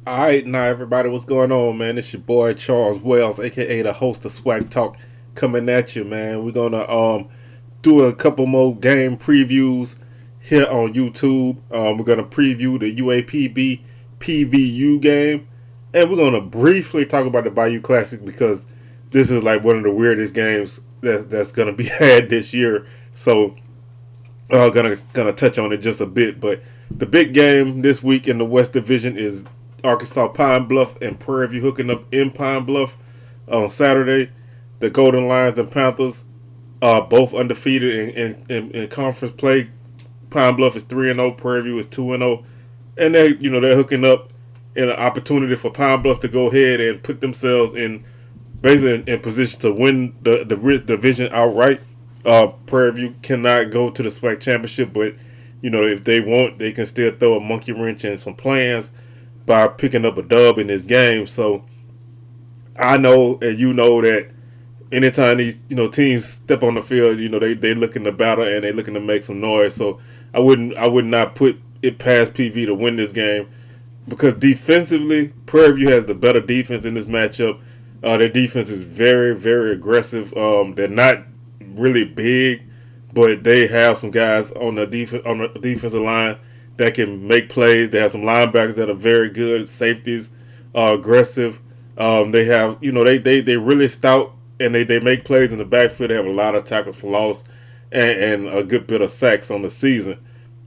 All right, now everybody, what's going on, man? It's your boy Charles Wells, aka the host of SWACtalk, coming at you, man. We're gonna do a couple more game previews here on YouTube. We're gonna preview the UAPB PVU game, and we're gonna briefly talk about the Bayou Classic because this is like one of the weirdest games that's gonna be had this year. So gonna touch on it just a bit, but the big game this week in the West Division is Arkansas Pine Bluff and Prairie View hooking up in Pine Bluff on Saturday. The Golden Lions and Panthers are both undefeated in conference play. Pine Bluff is 3-0, Prairie View is 2-0, and they're hooking up in an opportunity for Pine Bluff to go ahead and put themselves in basically in position to win the division outright. Prairie View cannot go to the SWAC championship, but if they want, they can still throw a monkey wrench in some plans by picking up a dub in this game. So I know and you know that anytime these teams step on the field, they looking to battle and they looking to make some noise. So I would not put it past PV to win this game because defensively, Prairie View has the better defense in this matchup. Their defense is very, very aggressive. They're not really big, but they have some guys on the defensive line that can make plays. They have some linebackers that are very good. Safeties are aggressive. They have they really stout and they make plays in the backfield. They have a lot of tackles for loss and a good bit of sacks on the season.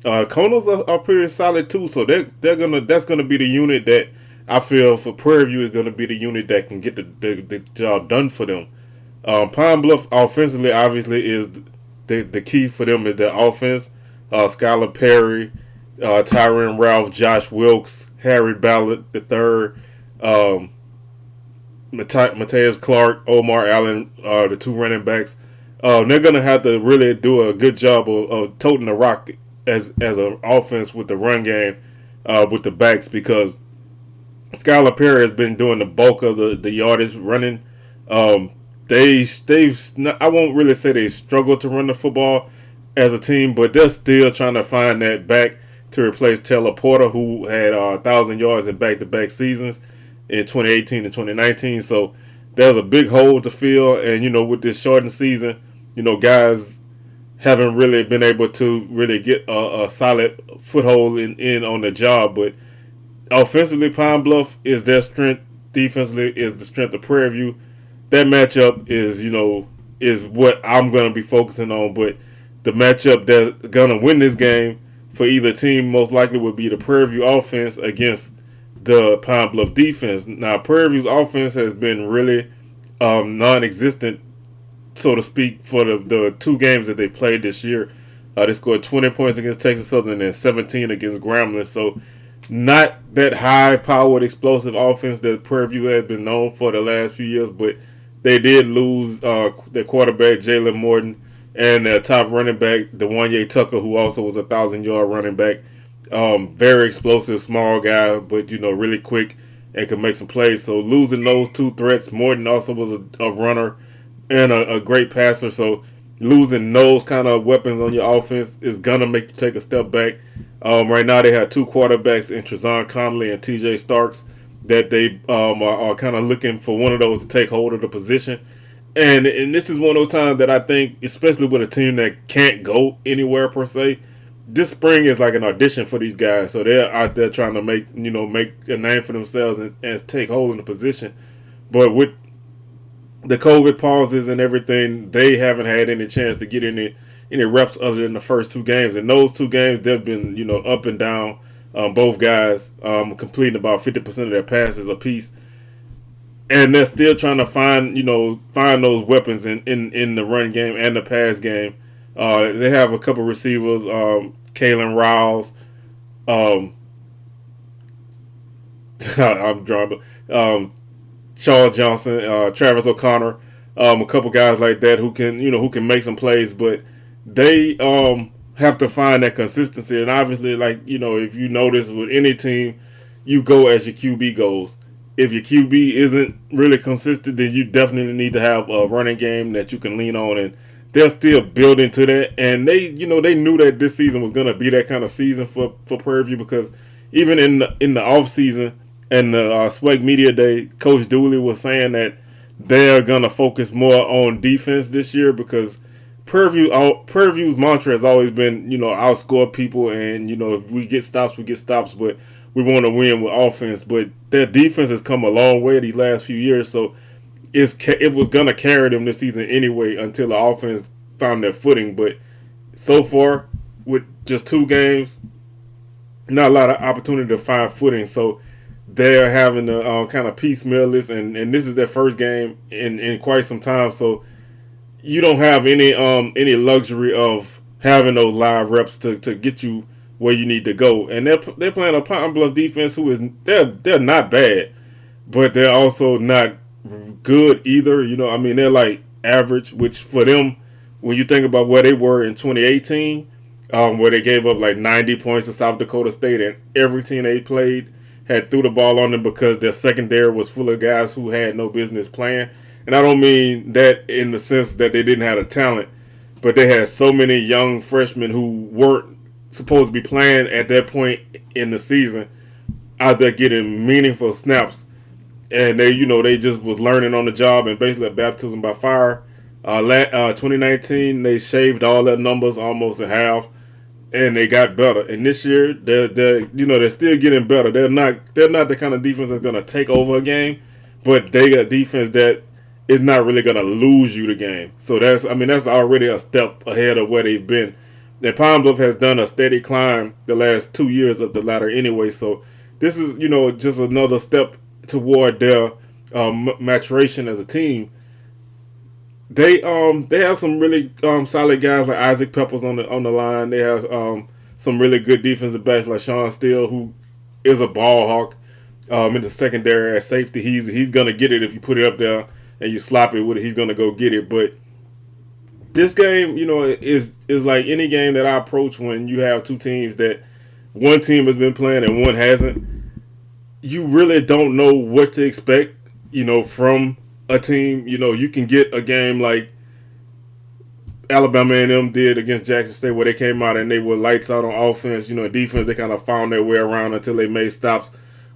Konos are pretty solid too, so that's gonna be the unit that I feel for Prairie View is gonna be the unit that can get the job done for them. Pine Bluff offensively obviously is the key for them is their offense. Skylar Perry, Tyron Ralph, Josh Wilkes, Harry Ballard the third, Mateus Clark, Omar Allen, the two running backs. They're gonna have to really do a good job of toting the rock as an offense with the run game with the backs because Skylar Perry has been doing the bulk of the yardage running. They've I won't really say they struggle to run the football as a team, but they're still trying to find that back to replace Taylor Porter, who had 1,000 yards in back-to-back seasons in 2018 and 2019. So there's a big hole to fill, and with this shortened season, guys haven't really been able to really get a solid foothold in on the job. But offensively, Pine Bluff is their strength. Defensively is the strength of Prairie View. That matchup is what I'm going to be focusing on. But the matchup that's going to win this game for either team most likely would be the Prairie View offense against the Pine Bluff defense. Now, Prairie View's offense has been really non-existent, so to speak, for the two games that they played this year. They scored 20 points against Texas Southern and 17 against Grambling. So not that high-powered, explosive offense that Prairie View has been known for the last few years, but they did lose their quarterback, Jalen Morton, and their top running back, Dewanye Tucker, who also was a 1,000-yard running back. Very explosive, small guy, but, really quick and could make some plays. So losing those two threats, Morton also was a runner and a great passer. So losing those kind of weapons on your offense is going to make you take a step back. Right now they have two quarterbacks in Trezon Connolly and TJ Starks that they are kind of looking for one of those to take hold of the position. And this is one of those times that I think, especially with a team that can't go anywhere per se, this spring is like an audition for these guys. So they're out there trying to make a name for themselves and take hold in the position. But with the COVID pauses and everything, they haven't had any chance to get any reps other than the first two games. And those two games, they've been up and down. Both guys completing about 50% of their passes apiece, and they're still trying to find those weapons in the run game and the pass game. They have a couple receivers, Kalen Riles, I'm drawing, Charles Johnson, Travis O'Connor, a couple guys like that who can make some plays, but they have to find that consistency. And obviously, if you notice with any team, you go as your QB goes. If your QB isn't really consistent, then you definitely need to have a running game that you can lean on. And they're still building to that. And they knew that this season was going to be that kind of season for Prairie View because even in the off season, And the SWAC Media Day, Coach Dooley was saying that they're gonna focus more on defense this year because Prairie View's mantra has always been, outscore people, and if we get stops, we get stops, but we want to win with offense. But their defense has come a long way these last few years, so it was gonna carry them this season anyway until the offense found their footing. But so far, with just 2 games, not a lot of opportunity to find footing. So they're having to kind of piecemeal this, and this is their first game in quite some time. So you don't have any luxury of having those live reps to get you where you need to go. And they're playing a Pine Bluff defense who is they're not bad, but they're also not good either. They're like average, which for them, when you think about where they were in 2018, where they gave up like 90 points to South Dakota State, and every team they played had threw the ball on them because their secondary was full of guys who had no business playing. And I don't mean that in the sense that they didn't have the talent, but they had so many young freshmen who weren't supposed to be playing at that point in the season out there getting meaningful snaps. And they just was learning on the job and basically a baptism by fire. 2019, they shaved all their numbers almost in half, and they got better. And this year, they're still getting better. They're not the kind of defense that's gonna take over a game, but they got defense that is not really gonna lose you the game. So that's already a step ahead of where they've been. And Pine Bluff has done a steady climb the last 2 years up the ladder anyway. So this is just another step toward their maturation as a team. They have some really solid guys like Isaac Peppers on the line. They have some really good defensive backs like Sean Steele, who is a ball hawk in the secondary at safety. He's gonna get it if you put it up there and you slap it with it. He's gonna go get it. But this game, is like any game that I approach when you have two teams that one team has been playing and one hasn't. You really don't know what to expect, from a team. You can get a game like Alabama A&M did against Jackson State, where they came out and they were lights out on offense. Defense, they kind of found their way around until they made stops.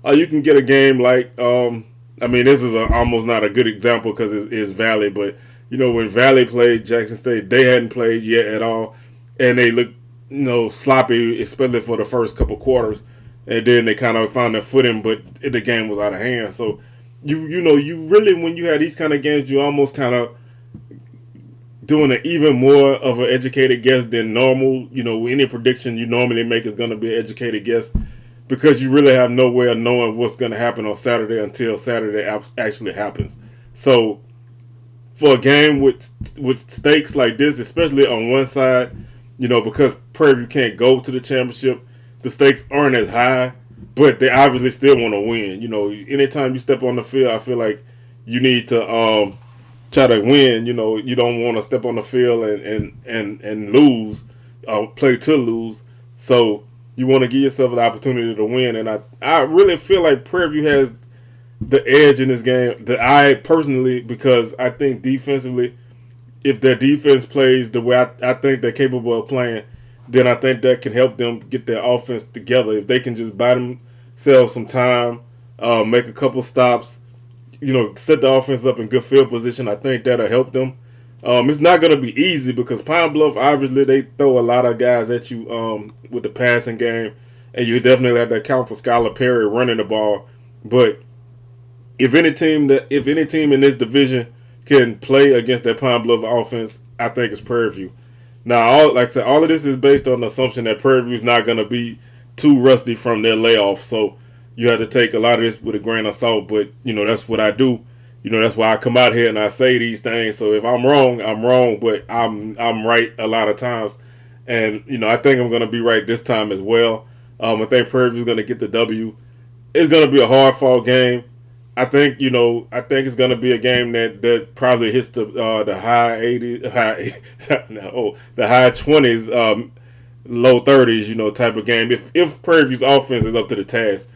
You can get a game like, this is almost not a good example because it's Valley, but when Valley played Jackson State, they hadn't played yet at all, and they looked sloppy, especially for the first couple quarters, and then they kind of found their footing, but the game was out of hand. So you really, when you have these kind of games, you almost kind of doing an even more of an educated guess than normal. Any prediction you normally make is going to be an educated guess because you really have no way of knowing what's going to happen on Saturday until Saturday actually happens. So for a game with stakes like this, especially on one side, because Prairie View can't go to the championship, the stakes aren't as high, but they obviously still want to win. Anytime you step on the field, I feel like you need to try to win. You don't want to step on the field and lose, play to lose. So you want to give yourself an opportunity to win. And I really feel like Prairie View has the edge in this game. That I personally, because I think defensively, if their defense plays the way I think they're capable of playing, then I think that can help them get their offense together. If they can just buy themselves some time, make a couple stops, set the offense up in good field position, I think that'll help them. It's not going to be easy because Pine Bluff, obviously, they throw a lot of guys at you with the passing game, and you definitely have to account for Skylar Perry running the ball. But if any team in this division can play against that Pine Bluff offense, I think it's Prairie View. Now, all of this is based on the assumption that Prairie View is not going to be too rusty from their layoff. So you have to take a lot of this with a grain of salt. But that's what I do. That's why I come out here and I say these things. So if I'm wrong, I'm wrong. But I'm right a lot of times, and I think I'm going to be right this time as well. I think Prairie View is going to get the W. It's going to be a hard fought game. I think it's going to be a game that probably hits the high 80s, the high 20s, low 30s, type of game. If Prairie View's offense is up to the task,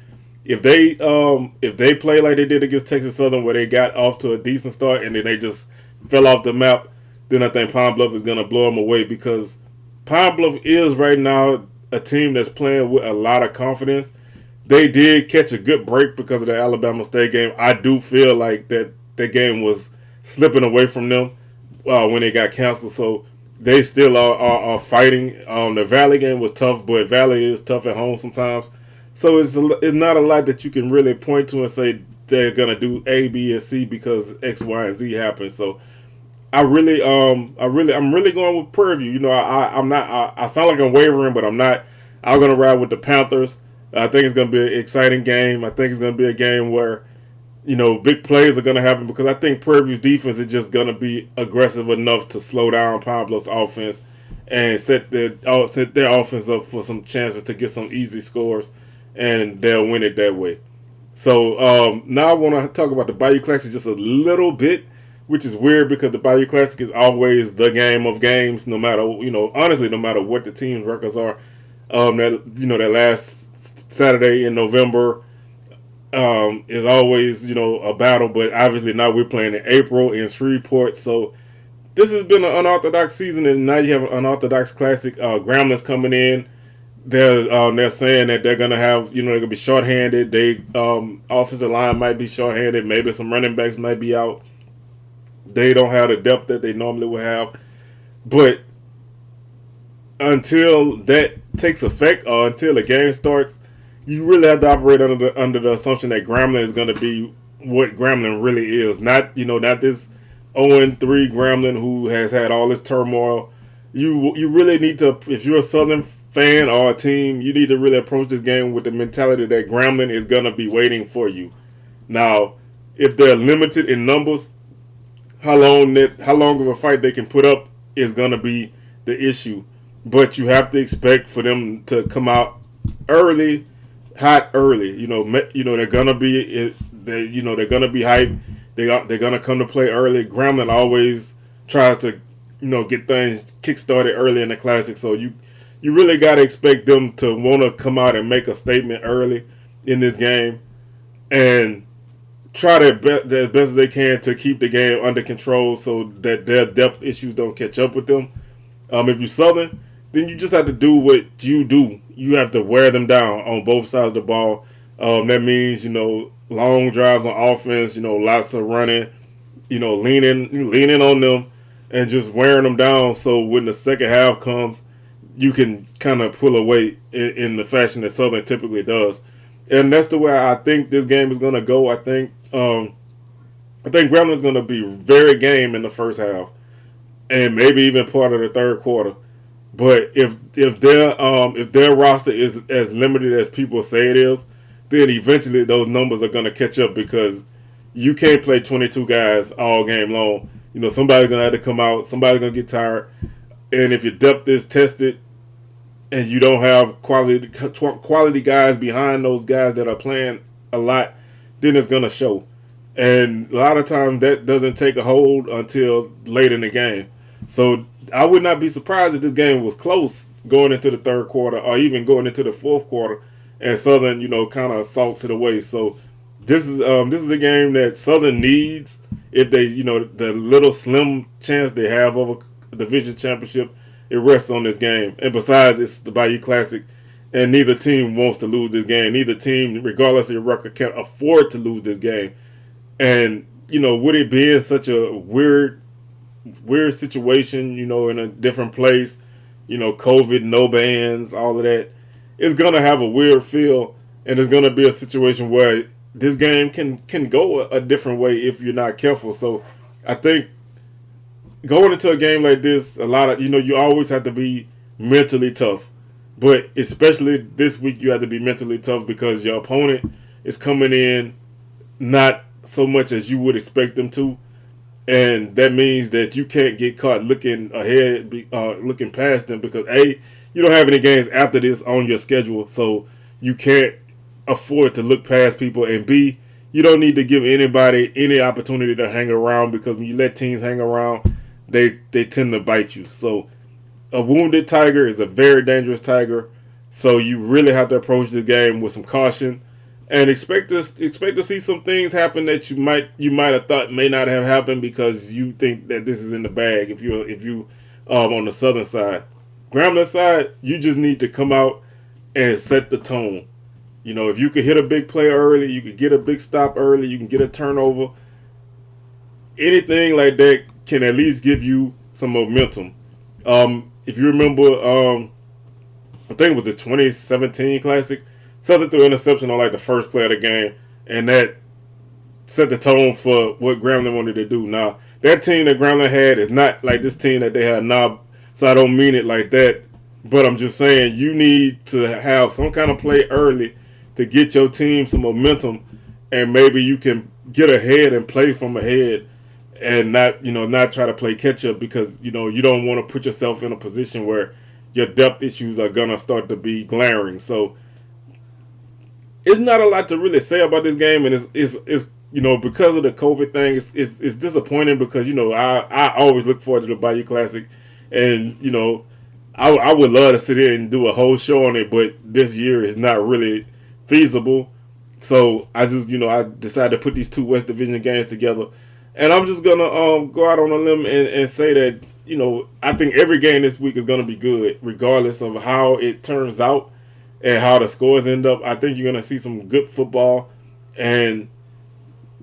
if they play like they did against Texas Southern, where they got off to a decent start and then they just fell off the map, then I think Pine Bluff is going to blow them away because Pine Bluff is right now a team that's playing with a lot of confidence. they did catch a good break because of the Alabama State game. I do feel like that game was slipping away from them when it got canceled. So they still are fighting. The Valley game was tough, but Valley is tough at home sometimes. So it's not a lot that you can really point to and say they're gonna do A, B, and C because X, Y, and Z happened. So I'm really going with Prairie View. You know, I'm not. I sound like I'm wavering, but I'm not. I'm gonna ride with the Panthers. I think it's gonna be an exciting game. I think it's gonna be a game where, you know, big plays are gonna happen because I think Prairie View's defense is just gonna be aggressive enough to slow down Pablo's offense and set their offense up for some chances to get some easy scores, and they'll win it that way. So now I want to talk about the Bayou Classic just a little bit, which is weird because the Bayou Classic is always the game of games, no matter, you know, honestly, no matter what the team's records are. That last Saturday in November is always, you know, a battle, but obviously now we're playing in April in Shreveport, so this has been an unorthodox season, and now you have an unorthodox classic. Gramblin's coming in. They're saying that they're gonna have, you know, they're gonna be shorthanded. They offensive line might be shorthanded. Maybe some running backs might be out. They don't have the depth that they normally would have, but until that takes effect or until the game starts, you really have to operate under the assumption that Grambling is going to be what Grambling really is. Not this 0-3 Grambling who has had all this turmoil. You really need to, if you're a Southern fan or a team, you need to really approach this game with the mentality that Grambling is going to be waiting for you. Now, if they're limited in numbers, how long of a fight they can put up is going to be the issue. But you have to expect for them to come out early, hot early. They're gonna be they're gonna be hyped. They're gonna come to play early. Grambling always tries to get things kick-started early in the classic. So you really got to expect them to want to come out and make a statement early in this game and try their best as they can to keep the game under control so that their depth issues don't catch up with them. If you're Southern, then you just have to do what you do. You have to wear them down on both sides of the ball. That means, long drives on offense, lots of running, leaning on them and just wearing them down so when the second half comes, you can kind of pull away in the fashion that Southern typically does. And that's the way I think this game is going to go. I think Grambling is going to be very game in the first half and maybe even part of the third quarter. But if their roster is as limited as people say it is, then eventually those numbers are going to catch up because you can't play 22 guys all game long. Somebody's going to have to come out. Somebody's going to get tired. And if your depth is tested and you don't have quality guys behind those guys that are playing a lot, then it's going to show. And a lot of times that doesn't take a hold until late in the game. So I would not be surprised if this game was close going into the third quarter or even going into the fourth quarter and Southern, kind of salts it away. So this is a game that Southern needs if they, the little slim chance they have of a division championship, it rests on this game. And besides, it's the Bayou Classic, and neither team wants to lose this game. Neither team, regardless of your record, can afford to lose this game. And, with it being such a weird situation, in a different place, COVID, no bans, all of that, it's going to have a weird feel, and it's going to be a situation where this game can go a different way if you're not careful. So I think going into a game like this, a lot of, you always have to be mentally tough. But especially this week, you have to be mentally tough because your opponent is coming in not so much as you would expect them to. And that means that you can't get caught looking ahead, looking past them because, A, you don't have any games after this on your schedule, so you can't afford to look past people. And, B, you don't need to give anybody any opportunity to hang around because when you let teams hang around, they tend to bite you. So a wounded tiger is a very dangerous tiger, so you really have to approach the game with some caution. And expect to see some things happen that you might have thought may not have happened because you think that this is in the bag. If you on the Southern side, Grambling side, you just need to come out and set the tone. If you could hit a big play early, you could get a big stop early, you can get a turnover. Anything like that can at least give you some momentum. If you remember, I think it was the 2017 Classic, Southern threw interception on like the first play of the game, and that set the tone for what Grambling wanted to do. Now, that team that Grambling had is not like this team that they had now, so I don't mean it like that. But I'm just saying you need to have some kind of play early to get your team some momentum, and maybe you can get ahead and play from ahead, and not try to play catch up, because you don't want to put yourself in a position where your depth issues are gonna start to be glaring. So it's not a lot to really say about this game, and it's because of the COVID thing, it's disappointing, because I always look forward to the Bayou Classic, and I would love to sit here and do a whole show on it, but this year is not really feasible. So I just I decided to put these two West Division games together, and I'm just gonna go out on a limb and say that I think every game this week is gonna be good, regardless of how it turns out and how the scores end up. I think you're gonna see some good football, and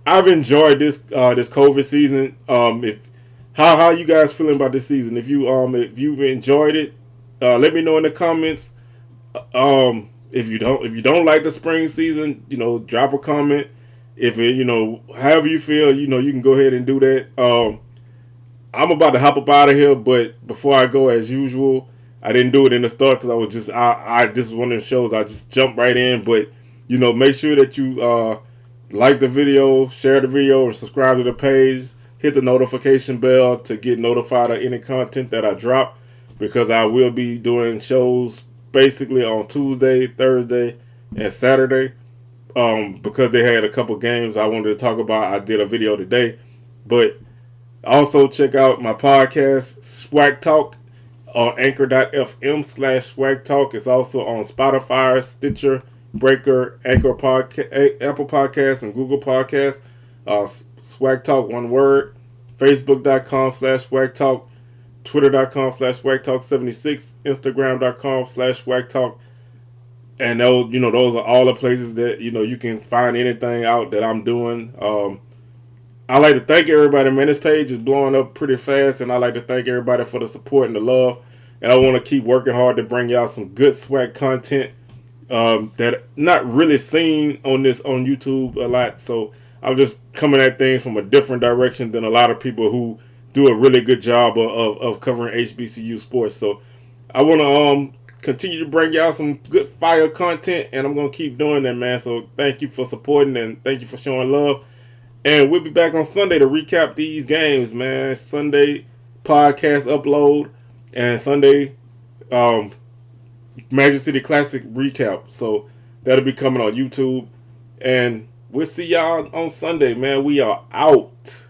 I've enjoyed this COVID season. If how you guys feeling about this season? If you've enjoyed it, let me know in the comments. If you don't like the spring season, drop a comment. If however you feel, you can go ahead and do that. I'm about to hop up out of here, but before I go, as usual, I didn't do it in the start because I was just this is one of the shows I just jumped right in. But make sure that you like the video, share the video, and subscribe to the page. Hit the notification bell to get notified of any content that I drop, because I will be doing shows basically on Tuesday, Thursday, and Saturday. Because they had a couple games I wanted to talk about, I did a video today. But also check out my podcast, SWACtalk, on anchor.fm/SWACtalk. It's also on Spotify, Stitcher, Breaker, Apple Podcasts, and Google Podcasts. SWACtalk, one word. Facebook.com/SWACtalk. Twitter.com/SWACtalk76. Instagram.com/SWACtalk. And those are all the places that you can find anything out that I'm doing. I like to thank everybody, man. This page is blowing up pretty fast, and I like to thank everybody for the support and the love. And I want to keep working hard to bring y'all some good SWAC content that not really seen on YouTube a lot. So I'm just coming at things from a different direction than a lot of people who do a really good job of covering HBCU sports. So I want to continue to bring y'all some good fire content, and I'm going to keep doing that, man. So thank you for supporting, and thank you for showing love. And we'll be back on Sunday to recap these games, man. Sunday podcast upload, and Sunday Magic City Classic recap. So that'll be coming on YouTube. And we'll see y'all on Sunday, man. We are out.